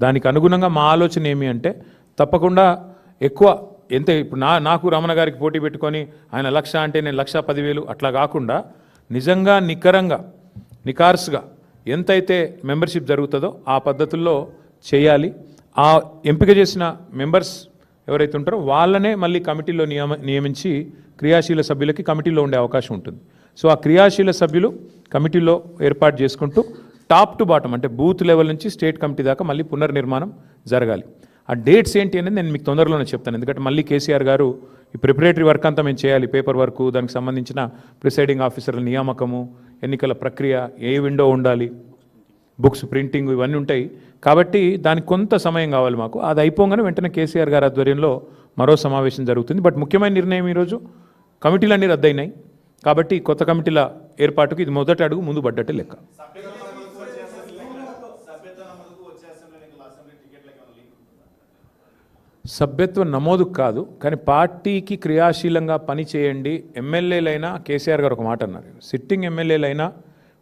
దానికి అనుగుణంగా మా ఆలోచన ఏమి అంటే తప్పకుండా ఎక్కువ ఎంత ఇప్పుడు నాకు రమణ గారికి పోటీ పెట్టుకొని ఆయన 1,00,000 అంటే నేను 1,10,000 అట్లా కాకుండా నిజంగా నికార్స్గా ఎంతైతే మెంబర్షిప్ జరుగుతుందో ఆ పద్ధతుల్లో చేయాలి. ఆ ఎంపిక చేసిన మెంబర్స్ ఎవరైతే ఉంటారో వాళ్ళనే మళ్ళీ కమిటీలో నియమించి క్రియాశీల సభ్యులకి కమిటీలో ఉండే అవకాశం ఉంటుంది. సో ఆ క్రియాశీల సభ్యులు కమిటీలో ఏర్పాటు చేసుకుంటూ టాప్ టు బాటం అంటే బూత్ లెవెల్ నుంచి స్టేట్ కమిటీ దాకా మళ్ళీ పునర్నిర్మాణం జరగాలి. ఆ డేట్స్ ఏంటి అనేది నేను మీకు తొందరలోనే చెప్తాను. ఎందుకంటే మళ్ళీ కేసీఆర్ గారు ఈ ప్రిపరేటరీ వర్క్ అంతా మేము చేయాలి, పేపర్ వర్క్, దానికి సంబంధించిన ప్రిసైడింగ్ ఆఫీసర్ల నియామకము, ఎన్నికల ప్రక్రియ, ఏ విండో ఉండాలి, బుక్స్ ప్రింటింగ్, ఇవన్నీ ఉంటాయి. కాబట్టి దానికి కొంత సమయం కావాలి మాకు. అది అయిపోగానే వెంటనే కేసీఆర్ గారి ఆధ్వర్యంలో మరో సమావేశం జరుగుతుంది. బట్ ముఖ్యమైన నిర్ణయం ఈరోజు కమిటీలన్నీ రద్దయినాయి కాబట్టి కొత్త కమిటీల ఏర్పాటుకు ఇది మొదటి అడుగు ముందు పడ్డట్టే లెక్క. సభ్యత్వ నమోదు కాదు, కానీ పార్టీకి క్రియాశీలంగా పని చేయండి. ఎమ్మెల్యేలైనా కేసీఆర్ గారు ఒక మాట అన్నారు, సిట్టింగ్ ఎమ్మెల్యేలైనా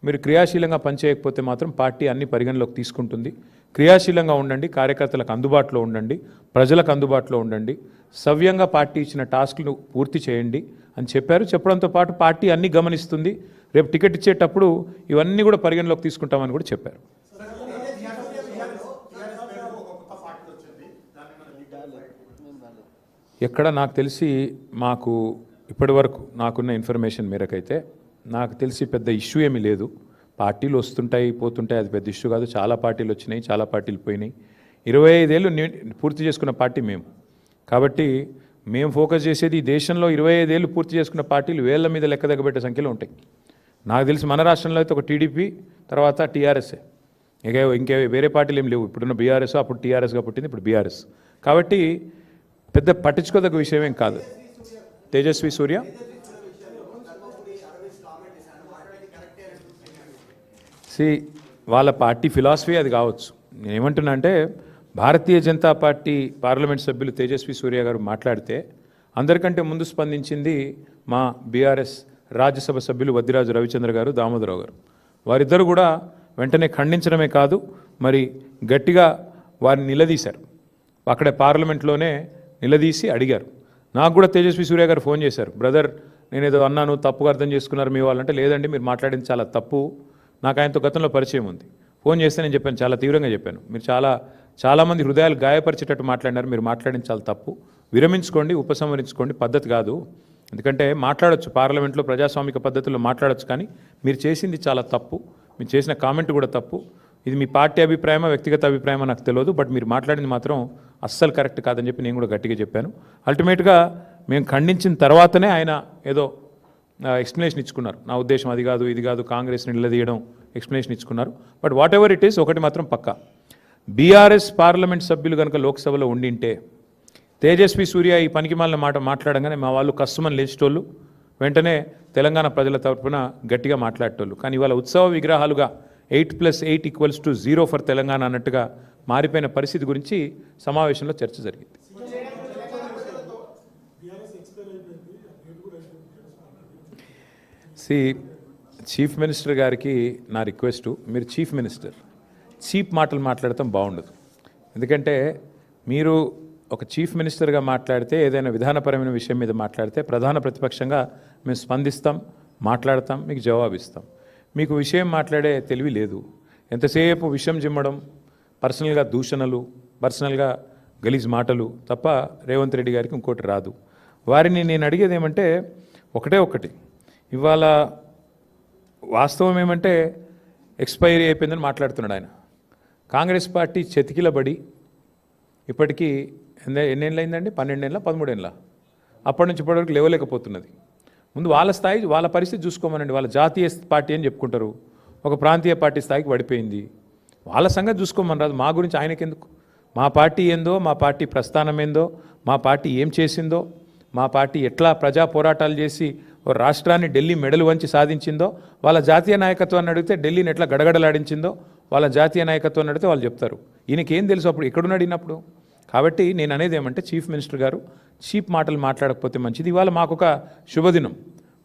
మీరు క్రియాశీలంగా పనిచేయకపోతే మాత్రం పార్టీ అన్ని పరిగణలోకి తీసుకుంటుంది. క్రియాశీలంగా ఉండండి, కార్యకర్తలకు అందుబాటులో ఉండండి, ప్రజలకు అందుబాటులో ఉండండి, సవ్యంగా పార్టీ ఇచ్చిన టాస్క్ను పూర్తి చేయండి అని చెప్పారు. చెప్పడంతో పాటు పార్టీ అన్ని గమనిస్తుంది, రేపు టికెట్ ఇచ్చేటప్పుడు ఇవన్నీ కూడా పరిగణలోకి తీసుకుంటామని కూడా చెప్పారు. ఎక్కడ నాకు తెలిసి మాకు ఇప్పటి వరకు నాకున్న ఇన్ఫర్మేషన్ మేరకైతే నాకు తెలిసి పెద్ద ఇష్యూ ఏమీ లేదు. పార్టీలు వస్తుంటాయి పోతుంటాయి, అది పెద్ద ఇష్యూ కాదు. చాలా పార్టీలు వచ్చినాయి, చాలా పార్టీలు పోయినాయి. 25 ఏళ్ళు పూర్తి చేసుకున్న పార్టీ మేము. కాబట్టి మేము ఫోకస్ చేసేది ఈ దేశంలో 25 ఏళ్ళు పూర్తి చేసుకున్న పార్టీలు వేళ్ల మీద లెక్క దగ్గబెట్టే సంఖ్యలో ఉంటాయి. నాకు తెలిసి మన రాష్ట్రంలో అయితే ఒక టీడీపీ, తర్వాత టీఆర్ఎస్ఏ, ఇంకే వేరే పార్టీలు ఏం లేవు. ఇప్పుడున్న బీఆర్ఎస్, అప్పుడు టీఆర్ఎస్గా పుట్టింది, ఇప్పుడు బీఆర్ఎస్. కాబట్టి పెద్ద పట్టించుకోదగ్గ విషయం ఏం కాదు. తేజస్వి సూర్య వాళ్ళ పార్టీ ఫిలాసఫీ అది కావచ్చు. నేను ఏమంటున్నా అంటే భారతీయ జనతా పార్టీ పార్లమెంట్ సభ్యులు తేజస్వి సూర్య గారు మాట్లాడితే అందరికంటే ముందు స్పందించింది మా బీఆర్ఎస్ రాజ్యసభ సభ్యులు వద్దిరాజు రవిచంద్ర గారు, దామోదరరావు గారు. వారిద్దరు కూడా వెంటనే ఖండించడమే కాదు, మరి గట్టిగా వారిని నిలదీశారు. అక్కడే పార్లమెంట్లోనే నిలదీసి అడిగారు. నాకు కూడా తేజస్వి సూర్య గారు ఫోన్ చేశారు, బ్రదర్ నేనేదో అన్నాను, తప్పుగా అర్థం చేసుకున్నారు మీ వాళ్ళంటే. లేదండి, మీరు మాట్లాడింది చాలా తప్పు, నాకు ఆయనతో గతంలో పరిచయం ఉంది. ఫోన్ చేస్తే నేను చెప్పాను, చాలా తీవ్రంగా చెప్పాను, మీరు చాలామంది హృదయాలు గాయపరిచేటట్టు మాట్లాడినారు, మీరు మాట్లాడింది చాలా తప్పు, విరమించుకోండి, ఉపసంహరించుకోండి, పద్ధతి కాదు. ఎందుకంటే మాట్లాడొచ్చు, పార్లమెంట్లో ప్రజాస్వామిక పద్ధతుల్లో మాట్లాడొచ్చు, కానీ మీరు చేసింది చాలా తప్పు, మీరు చేసిన కామెంట్ కూడా తప్పు. ఇది మీ పార్టీ అభిప్రాయమా వ్యక్తిగత అభిప్రాయమా నాకు తెలియదు, బట్ మీరు మాట్లాడింది మాత్రం అస్సలు కరెక్ట్ కాదని చెప్పి నేను కూడా గట్టిగా చెప్పాను. అల్టిమేట్గా మేము ఖండించిన తర్వాతనే ఆయన ఏదో ఎక్స్ప్లెనేషన్ ఇచ్చుకున్నారు. నా ఉద్దేశం అది కాదు, ఇది కాదు, కాంగ్రెస్ని నిలదీయడం, ఎక్స్ప్లెనేషన్ ఇచ్చుకున్నారు. But whatever it is, ఒకటి మాత్రం పక్కా, బీఆర్ఎస్ పార్లమెంట్ సభ్యులు కనుక లోక్సభలో ఉండింటే తేజస్వి సూర్య ఈ పనికిమాలిన మాట మాట్లాడంగానే మా వాళ్ళు కష్టమని లేచేటోళ్ళు, వెంటనే తెలంగాణ ప్రజల తరఫున గట్టిగా మాట్లాడేటోళ్ళు. కానీ ఇవాళ ఉత్సవ విగ్రహాలుగా 8+8 = 0 ఫర్ తెలంగాణ అన్నట్టుగా మారిపోయిన పరిస్థితి గురించి సమావేశంలో చర్చ జరిగింది. చీఫ్ మినిస్టర్ గారికి నా రిక్వెస్టు, మీరు చీఫ్ మినిస్టర్, చీప్ మాటలు మాట్లాడటం బాగుండదు. ఎందుకంటే మీరు ఒక చీఫ్ మినిస్టర్గా మాట్లాడితే, ఏదైనా విధానపరమైన విషయం మీద మాట్లాడితే ప్రధాన ప్రతిపక్షంగా మేము స్పందిస్తాం, మాట్లాడతాం, మీకు జవాబిస్తాం. మీకు విషయం మాట్లాడే తెలివి లేదు. ఎంతసేపు విషయం జిమ్మడం, పర్సనల్గా దూషణలు, పర్సనల్గా గలీజ్ మాటలు తప్ప రేవంత్ రెడ్డి గారికి ఇంకోటి రాదు. వారిని నేను అడిగేది ఏమంటే ఒకటి, ఇవాళ వాస్తవం ఏమంటే ఎక్స్పైరీ అయిపోయిందని మాట్లాడుతున్నాడు ఆయన. కాంగ్రెస్ పార్టీ చెతికిలబడి ఇప్పటికీ ఎన్నేళ్ళు అయిందండి? 12 ఏళ్ళ 13 ఏళ్ళ అప్పటి నుంచి ఇప్పటివరకు లేవలేకపోతున్నది. ముందు వాళ్ళ స్థాయి, వాళ్ళ పరిస్థితి చూసుకోమనండి. వాళ్ళ జాతీయ పార్టీ అని చెప్పుకుంటారు, ఒక ప్రాంతీయ పార్టీ స్థాయికి పడిపోయింది. వాళ్ళ సంగతి చూసుకోమని రాదు, మా గురించి ఆయనకెందుకు? మా పార్టీ ఏందో, మా పార్టీ ప్రస్థానం ఏందో, మా పార్టీ ఏం చేసిందో, మా పార్టీ ఎట్లా ప్రజా పోరాటాలు చేసి ఓ రాష్ట్రాన్ని ఢిల్లీ మెడలు వంచి సాధించిందో, వాళ్ళ జాతీయ నాయకత్వాన్ని అడిగితే ఢిల్లీని ఎట్లా గడగడలాడించిందో వాళ్ళ జాతీయ నాయకత్వాన్ని అడిగితే వాళ్ళు చెప్తారు. ఈయనకేం తెలుసు అప్పుడు ఎక్కడున్నాడు అడిగినప్పుడు? కాబట్టి నేను అనేది ఏమంటే చీఫ్ మినిస్టర్ గారు చీప్ మాటలు మాట్లాడకపోతే మంచిది. ఇవాళ మాకొక శుభదినం,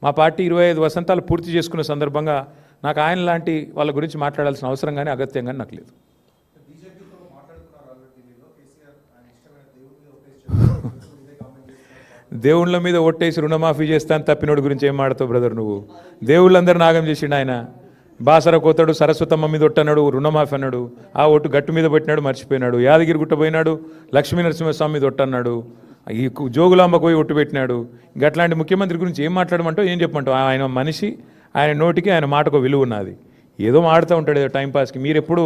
మా పార్టీ 25 వసంతాలు పూర్తి చేసుకున్న సందర్భంగా నాకు ఆయన లాంటి వాళ్ళ గురించి మాట్లాడాల్సిన అవసరం కానీ అగత్యం కానీ నాకు లేదు. దేవుళ్ళ మీద ఒట్టేసి రుణమాఫీ చేస్తాను తప్పినోడు గురించి ఏం మాడతావు బ్రదర్ నువ్వు? దేవుళ్ళందరూ నాగం చేసిండు ఆయన. బాసర కోతాడు, సరస్వతమ్మ మీద ఒట్టన్నాడు, రుణమాఫీ అన్నాడు, ఆ ఒట్టు గట్టు మీద పెట్టినాడు, మర్చిపోయినాడు. యాదగిరి గుట్ట పోయినాడు, లక్ష్మీ నరసింహస్వామి మీద ఒట్టన్నాడు, ఈ జోగులాంబకు పోయి ఒట్టు పెట్టినాడు. గట్లాంటి ముఖ్యమంత్రి గురించి ఏం మాట్లాడమంటావు, ఏం చెప్పమంటావు? ఆయన మనిషి, ఆయన నోటికి ఆయన మాటకు విలువ ఉన్నది. ఏదో మాడుతూ ఉంటాడు ఏదో టైంపాస్కి. మీరు ఎప్పుడు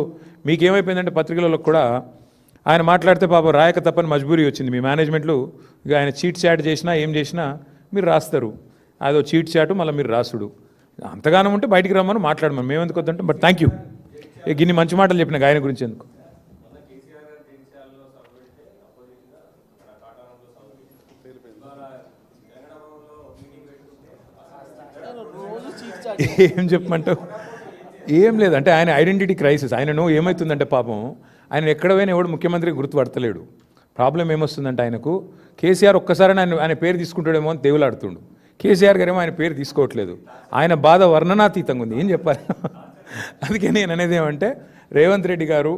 మీకేమైపోయిందంటే పత్రికలలో కూడా ఆయన మాట్లాడితే పాపం రాయక తప్పని మజ్బూరీ వచ్చింది. మీ మేనేజ్మెంట్లు ఇక ఆయన చీట్ చాట్ చేసినా ఏం చేసినా మీరు రాస్తారు. అదో చీట్ చాటు మళ్ళీ మీరు రాసుడు. అంతగానం ఉంటే బయటికి రమ్మని మాట్లాడమని మేము ఎందుకు వద్దంటాం. But thank you. గిన్ని మంచి మాటలు చెప్పిన ఆయన గురించి ఎందుకు. ఏం చెప్పమంటావు? ఏం లేదంటే ఆయన ఐడెంటిటీ క్రైసిస్. ఆయనను ఏమవుతుందంటే పాపం ఆయన ఎక్కడ పోయినా ఎవడు ముఖ్యమంత్రి గుర్తుపడతలేడు. ప్రాబ్లం ఏమొస్తుందంటే ఆయనకు కేసీఆర్ ఒక్కసారి ఆయన పేరు తీసుకుంటాడేమో అని దేవులాడుతుండు. కేసీఆర్ గారేమో ఆయన పేరు తీసుకోవట్లేదు. ఆయన బాధ వర్ణనాతీతంగా ఉంది. ఏం చెప్పాలి? అందుకే నేను అనేది ఏమంటే రేవంత్ రెడ్డి గారు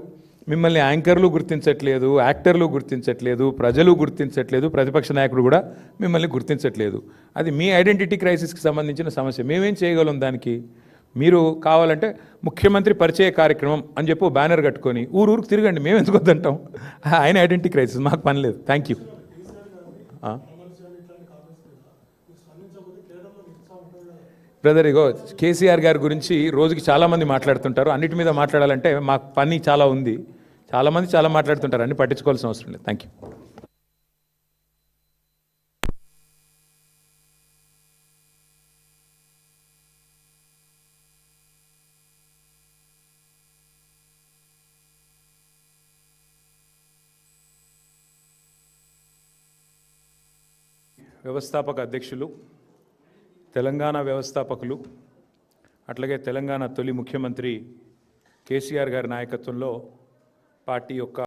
మిమ్మల్ని యాంకర్లు గుర్తించట్లేదు, యాక్టర్లు గుర్తించట్లేదు, ప్రజలు గుర్తించట్లేదు, ప్రతిపక్ష నాయకుడు కూడా మిమ్మల్ని గుర్తించట్లేదు. అది మీ ఐడెంటిటీ క్రైసిస్కి సంబంధించిన సమస్య. మేమేం చేయగలం దానికి? మీరు కావాలంటే ముఖ్యమంత్రి పరిచయ కార్యక్రమం అని చెప్పి బ్యానర్ కట్టుకొని ఊరికి తిరగండి, మేము ఎందుకు వద్దంటాం? ఆయన ఐడెంటిటీ క్రైసిస్, మాకు పని లేదు. Thank you. బ్రదర్, ఇగో కేసీఆర్ గారి గురించి రోజుకి చాలామంది మాట్లాడుతుంటారు. అన్నిటి మీద మాట్లాడాలంటే మాకు పని చాలా ఉంది. చాలామంది చాలా మాట్లాడుతుంటారు, అన్ని పట్టించుకోవాల్సిన అవసరం లేదు. Thank you. వ్యవస్థాపక అధ్యక్షులు, తెలంగాణ వ్యవస్థాపకులు, అట్లాగే తెలంగాణ తొలి ముఖ్యమంత్రి కేసీఆర్ గారి నాయకత్వంలో పార్టీ యొక్క